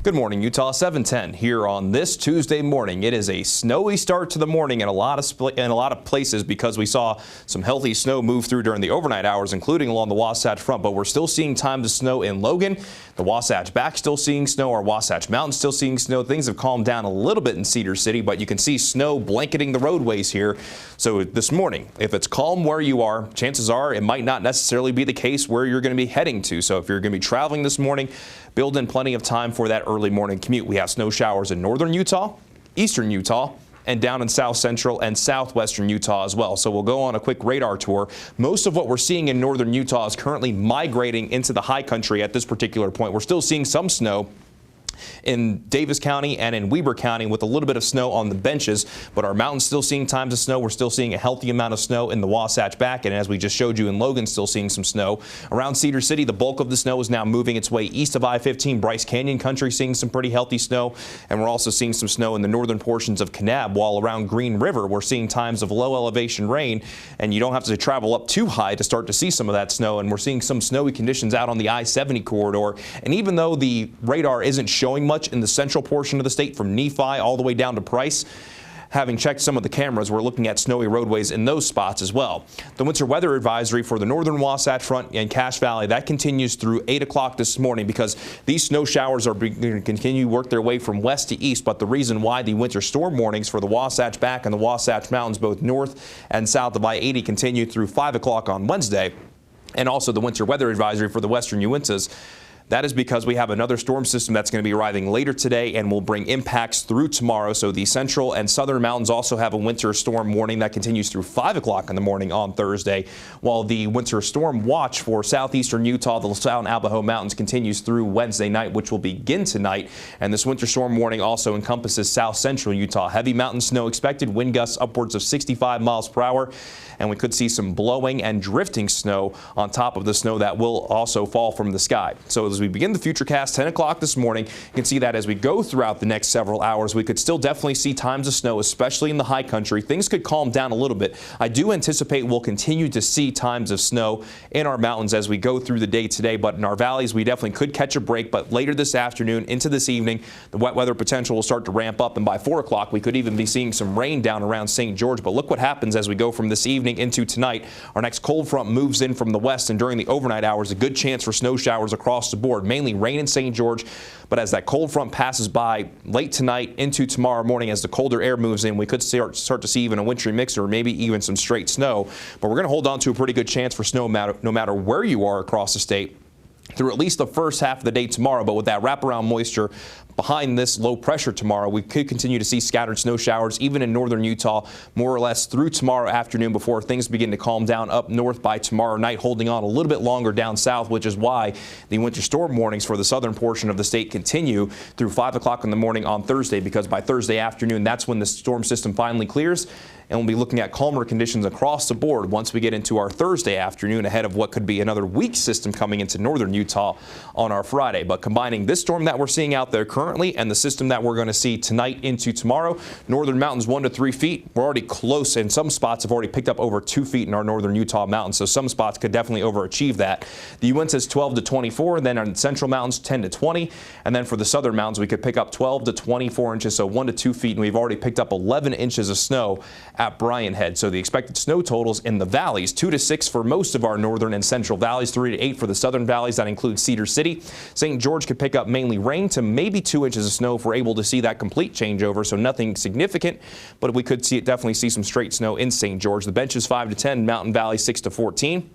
Good morning, Utah. 7:10 here on this Tuesday morning. It is a snowy start to the morning in a lot of places because we saw some healthy snow move through during the overnight hours, including along the Wasatch Front. But we're still seeing times of snow in Logan. The Wasatch Back still seeing snow. Our Wasatch Mountain still seeing snow. Things have calmed down a little bit in Cedar City, but you can see snow blanketing the roadways here. So this morning, if it's calm where you are, chances are it might not necessarily be the case where you're going to be heading to. So if you're going to be traveling this morning, build in plenty of time for that early morning commute. We have snow showers in northern Utah, eastern Utah, and down in south central and southwestern Utah as well. So we'll go on a quick radar tour. Most of what we're seeing in northern Utah is currently migrating into the high country at this particular point. We're still seeing some snow in Davis County and in Weber County with a little bit of snow on the benches, but our mountains still seeing times of snow. We're still seeing a healthy amount of snow in the Wasatch Back, and as we just showed you in Logan, still seeing some snow. Around Cedar City, the bulk of the snow is now moving its way east of I-15. Bryce Canyon country seeing some pretty healthy snow, and we're also seeing some snow in the northern portions of Kanab, while around Green River we're seeing times of low elevation rain, and you don't have to travel up too high to start to see some of that snow, and we're seeing some snowy conditions out on the I-70 corridor. And even though the radar isn't showing much in the central portion of the state from Nephi all the way down to Price, having checked some of the cameras, we're looking at snowy roadways in those spots as well. The winter weather advisory for the northern Wasatch Front and Cache Valley, that continues through 8 o'clock this morning because these snow showers are going to continue to work their way from west to east. But the reason why the winter storm warnings for the Wasatch Back and the Wasatch Mountains, both north and south of I-80, continue through 5 o'clock on Wednesday, and also the winter weather advisory for the western Uintas, that is because we have another storm system that's going to be arriving later today and will bring impacts through tomorrow. So the central and southern mountains also have a winter storm warning that continues through 5 o'clock in the morning on Thursday, while the winter storm watch for southeastern Utah, the LaSalle and Abajo Mountains, continues through Wednesday night, which will begin tonight. And this winter storm warning also encompasses south central Utah. Heavy mountain snow expected, wind gusts upwards of 65 miles per hour. And we could see some blowing and drifting snow on top of the snow that will also fall from the sky. So as we begin the FUTURECAST 10 o'clock this morning, you can see that as we go throughout the next several hours, we could still definitely see times of snow, especially in the high country. Things could calm down a little bit. I do anticipate we'll continue to see times of snow in our mountains as we go through the day today, but in our valleys, we definitely could catch a break. But later this afternoon into this evening, the wet weather potential will start to ramp up, and by 4 o'clock, we could even be seeing some rain down around St. George. But look what happens as we go from this evening into tonight. Our next cold front moves in from the west, and during the overnight hours, a good chance for snow showers across the board, mainly rain in St. George. But as that cold front passes by late tonight into tomorrow morning, as the colder air moves in, we could start to see even a wintry mix or maybe even some straight snow. But we're going to hold on to a pretty good chance for snow no matter where you are across the state through at least the first half of the day tomorrow. But with that wraparound moisture behind this low pressure tomorrow, we could continue to see scattered snow showers even in northern Utah more or less through tomorrow afternoon before things begin to calm down up north by tomorrow night, holding on a little bit longer down south, which is why the winter storm warnings for the southern portion of the state continue through 5 o'clock in the morning on Thursday, because by Thursday afternoon, that's when the storm system finally clears. And we'll be looking at calmer conditions across the board once we get into our Thursday afternoon, ahead of what could be another weak system coming into northern Utah on our Friday. But combining this storm that we're seeing out there currently and the system that we're going to see tonight into tomorrow, northern mountains 1 to 3 feet. We're already close, and some spots have already picked up over 2 feet in our northern Utah mountains, so some spots could definitely overachieve that. The Uintas 12 to 24, and then on the central mountains 10 to 20, and then for the southern mountains we could pick up 12 to 24 inches, so 1 to 2 feet, and we've already picked up 11 inches of snow at Bryan Head. So the expected snow totals in the valleys, 2 to 6 for most of our northern and central valleys, 3 to 8 for the southern valleys. That includes Cedar City. St. George could pick up mainly rain to maybe 2 inches of snow if we're able to see that complete changeover, so nothing significant, but we could definitely see some straight snow in St. George. The benches 5 to 10, Mountain Valley 6 to 14.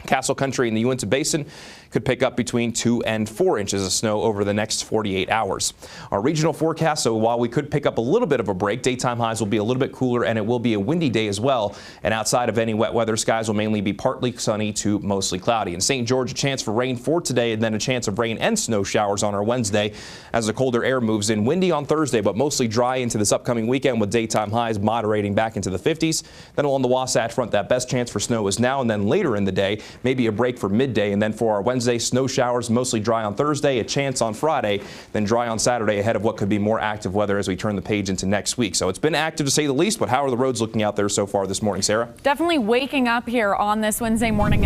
Castle Country in the Uinta Basin could pick up between 2 and 4 inches of snow over the next 48 hours. Our regional forecast, so while we could pick up a little bit of a break, daytime highs will be a little bit cooler, and it will be a windy day as well. And outside of any wet weather, skies will mainly be partly sunny to mostly cloudy. In St. George, a chance for rain for today, and then a chance of rain and snow showers on our Wednesday as the colder air moves in. Windy on Thursday, but mostly dry into this upcoming weekend, with daytime highs moderating back into the 50s. Then along the Wasatch Front, that best chance for snow is now, and then later in the day, maybe a break for midday. And then for our Wednesday, snow showers, mostly dry on Thursday, a chance on Friday, then dry on Saturday, ahead of what could be more active weather as we turn the page into next week. So it's been active to say the least, but how are the roads looking out there so far this morning, Sarah? Definitely waking up here on this Wednesday morning.